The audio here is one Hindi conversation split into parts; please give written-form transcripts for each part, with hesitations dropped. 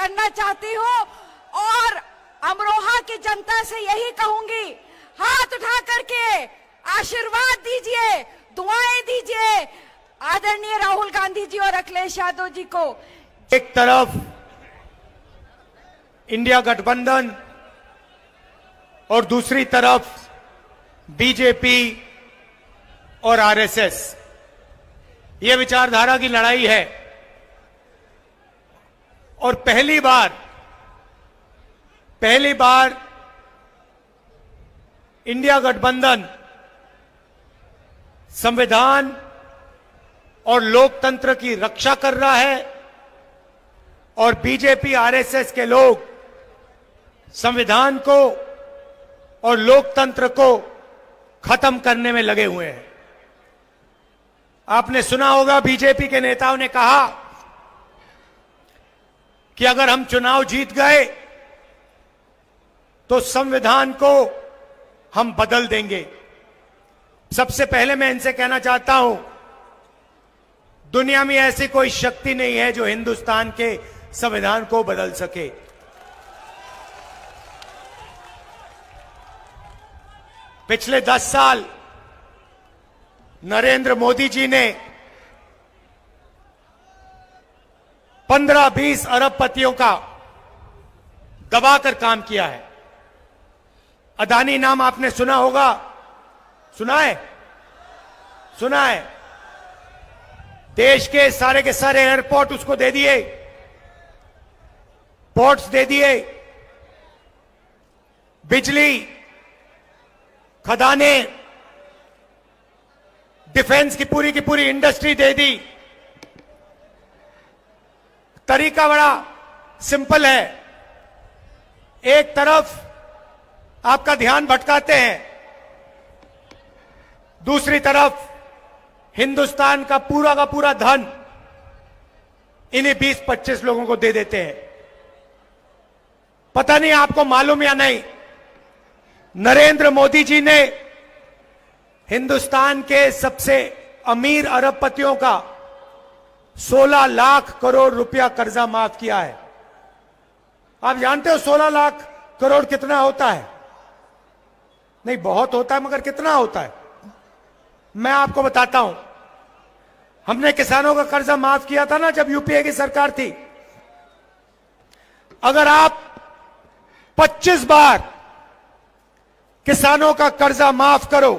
करना चाहती हूँ और अमरोहा की जनता से यही कहूंगी, हाथ उठा करके आशीर्वाद दीजिए, दुआएं दीजिए आदरणीय राहुल गांधी जी और अखिलेश यादव जी को। एक तरफ इंडिया गठबंधन और दूसरी तरफ बीजेपी और आरएसएस, ये विचारधारा की लड़ाई है। और पहली बार इंडिया गठबंधन संविधान और लोकतंत्र की रक्षा कर रहा है और बीजेपी आरएसएस के लोग संविधान को और लोकतंत्र को खत्म करने में लगे हुए हैं। आपने सुना होगा बीजेपी के नेताओं ने कहा कि अगर हम चुनाव जीत गए तो संविधान को हम बदल देंगे। सबसे पहले मैं इनसे कहना चाहता हूं, दुनिया में ऐसी कोई शक्ति नहीं है जो हिंदुस्तान के संविधान को बदल सके। पिछले 10 साल नरेंद्र मोदी जी ने 15-20 अरबपतियों का दबाकर काम किया है। अदानी नाम आपने सुना होगा, सुना है। देश के सारे एयरपोर्ट उसको दे दिए, पोर्ट्स दे दिए, बिजली, खदानें, डिफेंस की पूरी इंडस्ट्री दे दी। तरीका बड़ा सिंपल है, एक तरफ आपका ध्यान भटकाते हैं, दूसरी तरफ हिंदुस्तान का पूरा धन इन्हीं 20-25 लोगों को दे देते हैं। पता नहीं आपको मालूम या नहीं, नरेंद्र मोदी जी ने हिंदुस्तान के सबसे अमीर अरबपतियों का 16 लाख करोड़ रुपया कर्जा माफ किया है। आप जानते हो 16 लाख करोड़ कितना होता है? नहीं, बहुत होता है, मगर कितना होता है मैं आपको बताता हूं। हमने किसानों का कर्जा माफ किया था ना जब यूपीए की सरकार थी। अगर आप 25 बार किसानों का कर्जा माफ करो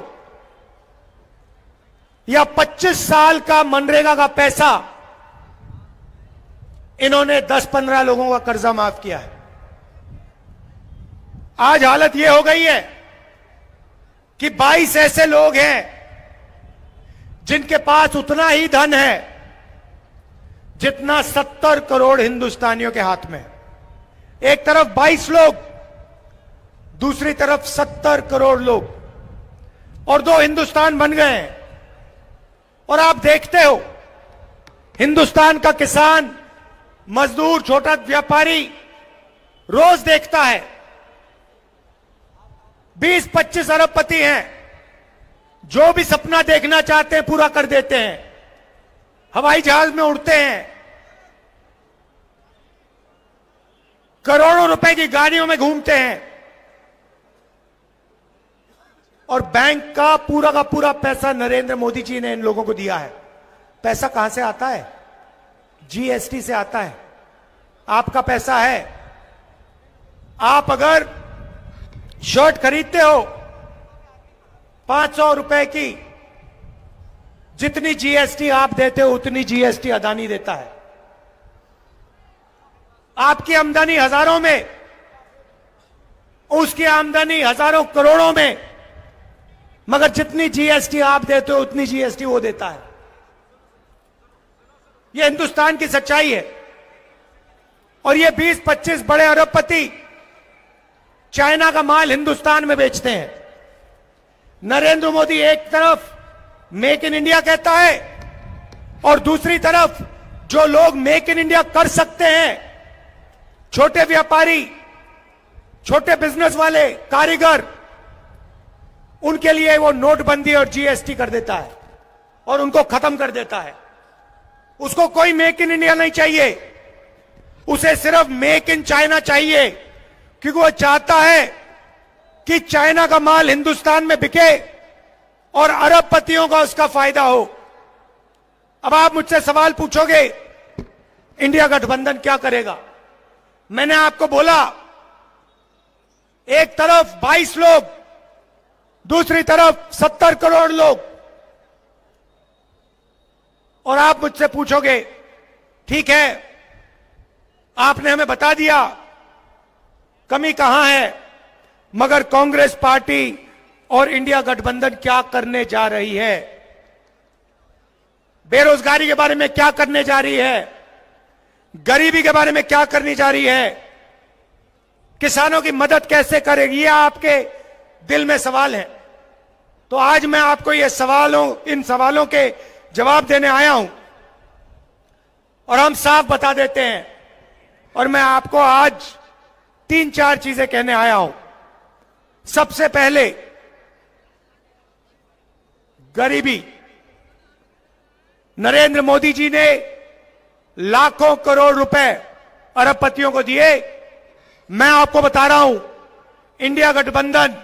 या 25 साल का मनरेगा का पैसा, इन्होंने 10-15 लोगों का कर्जा माफ किया है। आज हालत यह हो गई है कि 22 ऐसे लोग हैं जिनके पास उतना ही धन है जितना 70 करोड़ हिंदुस्तानियों के हाथ में। एक तरफ 22 लोग, दूसरी तरफ 70 करोड़ लोग, और 2 हिंदुस्तान बन गए हैं। और आप देखते हो हिंदुस्तान का किसान, मजदूर, छोटा व्यापारी रोज देखता है 20-25 अरबपति हैं, जो भी सपना देखना चाहते हैं पूरा कर देते हैं, हवाई जहाज में उड़ते हैं, करोड़ों रुपए की गाड़ियों में घूमते हैं, और बैंक का पूरा पैसा नरेंद्र मोदी जी ने इन लोगों को दिया है। पैसा कहां से आता है? जीएसटी से आता है। आपका पैसा है। आप अगर शर्ट खरीदते हो 500 रुपए की, जितनी जीएसटी आप देते हो उतनी जीएसटी अदानी देता है। आपकी आमदनी हजारों में, उसकी आमदनी हजारों करोड़ों में, मगर जितनी जीएसटी आप देते हो उतनी जीएसटी वो देता है। यह हिंदुस्तान की सच्चाई है। और ये 20-25 बड़े अरबपति चाइना का माल हिंदुस्तान में बेचते हैं। नरेंद्र मोदी एक तरफ मेक इन इंडिया कहता है और दूसरी तरफ जो लोग मेक इन इंडिया कर सकते हैं, छोटे व्यापारी, छोटे बिजनेस वाले, कारीगर, उनके लिए वो नोटबंदी और जीएसटी कर देता है और उनको खत्म कर देता है। उसको कोई मेक इन इंडिया नहीं चाहिए, उसे सिर्फ मेक इन चाइना चाहिए, क्योंकि वो चाहता है कि चाइना का माल हिंदुस्तान में बिके और अरबपतियों का उसका फायदा हो। अब आप मुझसे सवाल पूछोगे, इंडिया गठबंधन क्या करेगा? मैंने आपको बोला, एक तरफ 22 लोग, दूसरी तरफ 70 करोड़ लोग। और आप मुझसे पूछोगे, ठीक है, आपने हमें बता दिया कमी कहां है, मगर कांग्रेस पार्टी और इंडिया गठबंधन क्या करने जा रही है? बेरोजगारी के बारे में क्या करने जा रही है? गरीबी के बारे में क्या करने जा रही है? किसानों की मदद कैसे करेगी? ये आपके दिल में सवाल है। तो आज मैं आपको इन सवालों के जवाब देने आया हूं और हम साफ बता देते हैं। और मैं आपको आज 3-4 चीजें कहने आया हूं। सबसे पहले, गरीबी। नरेंद्र मोदी जी ने लाखों करोड़ रुपए अरबपतियों को दिए। मैं आपको बता रहा हूं, इंडिया गठबंधन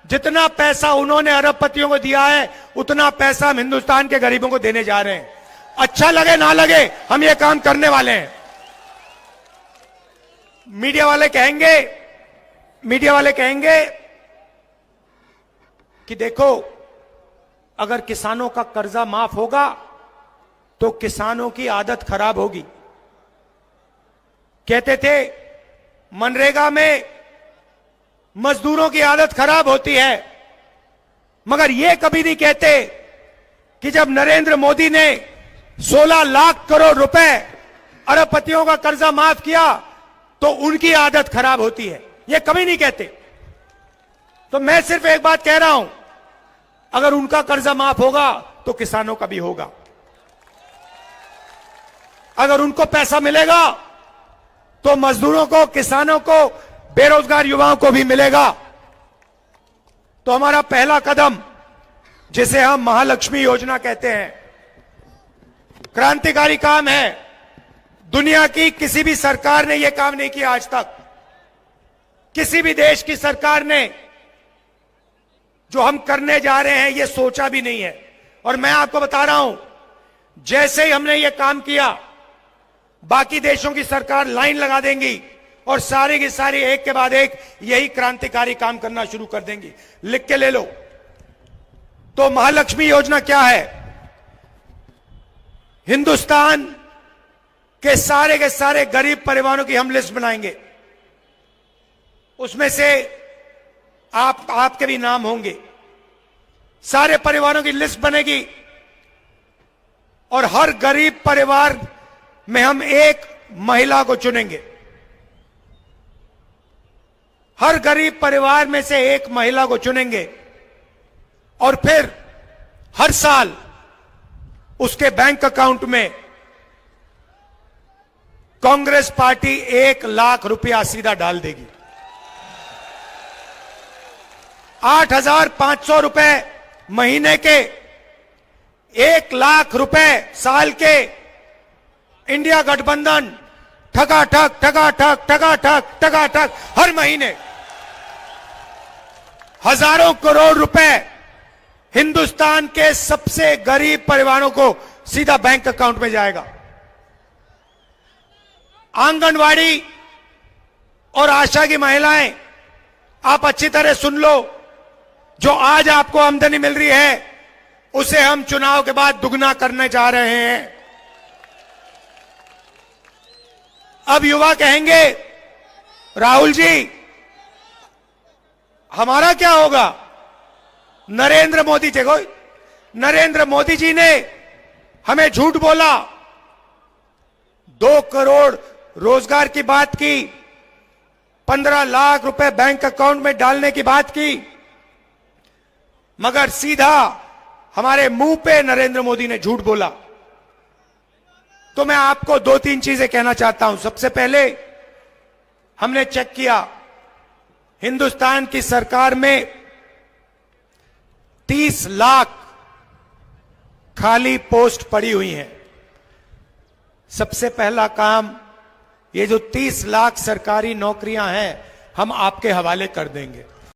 जितना पैसा उन्होंने अरबपतियों को दिया है, उतना पैसा हम हिंदुस्तान के गरीबों को देने जा रहे हैं। अच्छा लगे ना लगे, हम ये काम करने वाले हैं। मीडिया वाले कहेंगे कि देखो, अगर किसानों का कर्जा माफ होगा तो किसानों की आदत खराब होगी। कहते थे मनरेगा में मजदूरों की आदत खराब होती है, मगर यह कभी नहीं कहते कि जब नरेंद्र मोदी ने 16 लाख करोड़ रुपए अरबपतियों का कर्जा माफ किया तो उनकी आदत खराब होती है। यह कभी नहीं कहते। तो मैं सिर्फ एक बात कह रहा हूं, अगर उनका कर्जा माफ होगा तो किसानों का भी होगा। अगर उनको पैसा मिलेगा तो मजदूरों को, किसानों को, बेरोजगार युवाओं को भी मिलेगा। तो हमारा पहला कदम, जिसे हम महालक्ष्मी योजना कहते हैं, क्रांतिकारी काम है। दुनिया की किसी भी सरकार ने यह काम नहीं किया आज तक। किसी भी देश की सरकार ने जो हम करने जा रहे हैं यह सोचा भी नहीं है। और मैं आपको बता रहा हूं, जैसे ही हमने यह काम किया, बाकी देशों की सरकार लाइन लगा देंगी और सारी की सारी एक के बाद एक यही क्रांतिकारी काम करना शुरू कर देंगी। लिख के ले लो। तो महालक्ष्मी योजना क्या है? हिंदुस्तान के सारे गरीब परिवारों की हम लिस्ट बनाएंगे। उसमें से आपके भी नाम होंगे। सारे परिवारों की लिस्ट बनेगी और हर गरीब परिवार में हम एक महिला को चुनेंगे। हर गरीब परिवार में से एक महिला को चुनेंगे और फिर हर साल उसके बैंक अकाउंट में कांग्रेस पार्टी 1 लाख रुपया सीधा डाल देगी। 8,500 रुपए महीने के, 1 लाख रुपए साल के, इंडिया गठबंधन ठगाठक हर महीने हजारों करोड़ रुपए हिंदुस्तान के सबसे गरीब परिवारों को सीधा बैंक अकाउंट में जाएगा। आंगनवाड़ी और आशा की महिलाएं, आप अच्छी तरह सुन लो, जो आज आपको आमदनी मिल रही है उसे हम चुनाव के बाद दुगना करने जा रहे हैं। अब युवा कहेंगे, राहुल जी हमारा क्या होगा? नरेंद्र मोदी जी ने हमें झूठ बोला, 2 करोड़ रोजगार की बात की, 15 लाख रुपए बैंक अकाउंट में डालने की बात की, मगर सीधा हमारे मुंह पे नरेंद्र मोदी ने झूठ बोला। तो मैं आपको 2-3 चीजें कहना चाहता हूं। सबसे पहले, हमने चेक किया, हिंदुस्तान की सरकार में 30 लाख खाली पोस्ट पड़ी हुई हैं। सबसे पहला काम ये जो 30 लाख सरकारी नौकरियां हैं हम आपके हवाले कर देंगे।